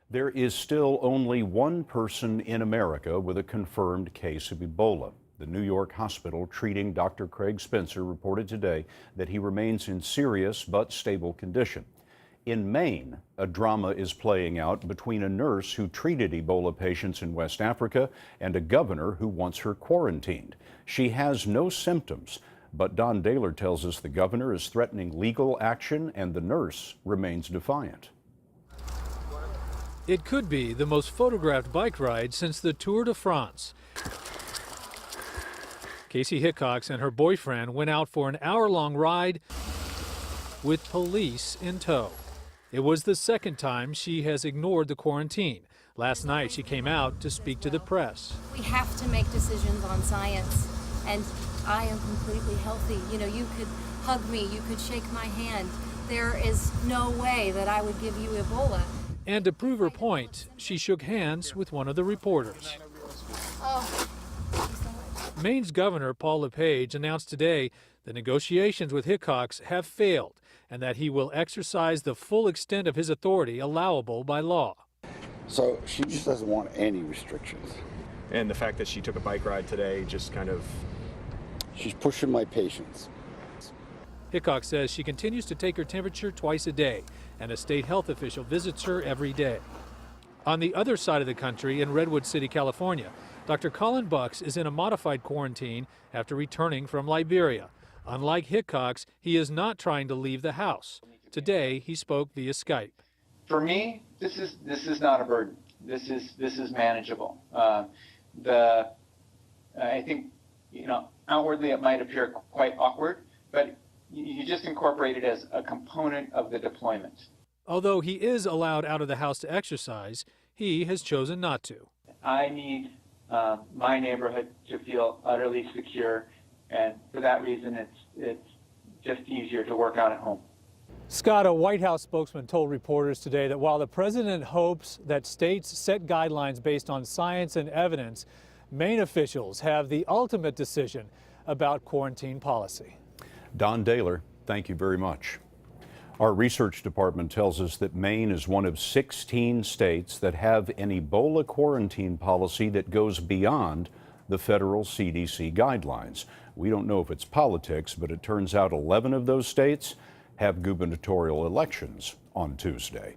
There is still only one person in America with a confirmed case of Ebola. The New York hospital treating Dr. Craig Spencer reported today that he remains in serious but stable condition. In Maine, a drama is playing out between a nurse who treated Ebola patients in West Africa and a governor who wants her quarantined. She has no symptoms, but Don Dahler tells us the governor is threatening legal action and the nurse remains defiant. It could be the most photographed bike ride since the Tour de France. Kaci Hickox and her boyfriend went out for an hour-long ride with police in tow. It was the second time she has ignored the quarantine. Last night, she came out to speak to the press. We have to make decisions on science, and I am completely healthy. You know, you could hug me, you could shake my hand. There is no way that I would give you Ebola. And to prove her point, she shook hands with one of the reporters. Oh, thank you so much. Maine's Governor Paul LePage announced today the negotiations with Hickox have failed and that he will exercise the full extent of his authority allowable by law. So she just doesn't want any restrictions. And the fact that she took a bike ride today just kind of... She's pushing my patience. Hickox says she continues to take her temperature twice a day, and a state health official visits her every day. On the other side of the country, in Redwood City, California, Dr. Colin Bucks is in a modified quarantine after returning from Liberia. Unlike Hickox, he is not trying to leave the house. Today, he spoke via Skype. For me, this is not a burden. This is manageable. I think, outwardly it might appear quite awkward, but you just incorporate it as a component of the deployment. Although he is allowed out of the house to exercise, he has chosen not to. I need my neighborhood to feel utterly secure, and for that reason, it's just easier to work out at home. Scott, a White House spokesman told reporters today that while the president hopes that states set guidelines based on science and evidence, Maine officials have the ultimate decision about quarantine policy. Don Dahler, thank you very much. Our research department tells us that Maine is one of 16 states that have an Ebola quarantine policy that goes beyond the federal CDC guidelines. We don't know if it's politics, but it turns out 11 of those states have gubernatorial elections on Tuesday.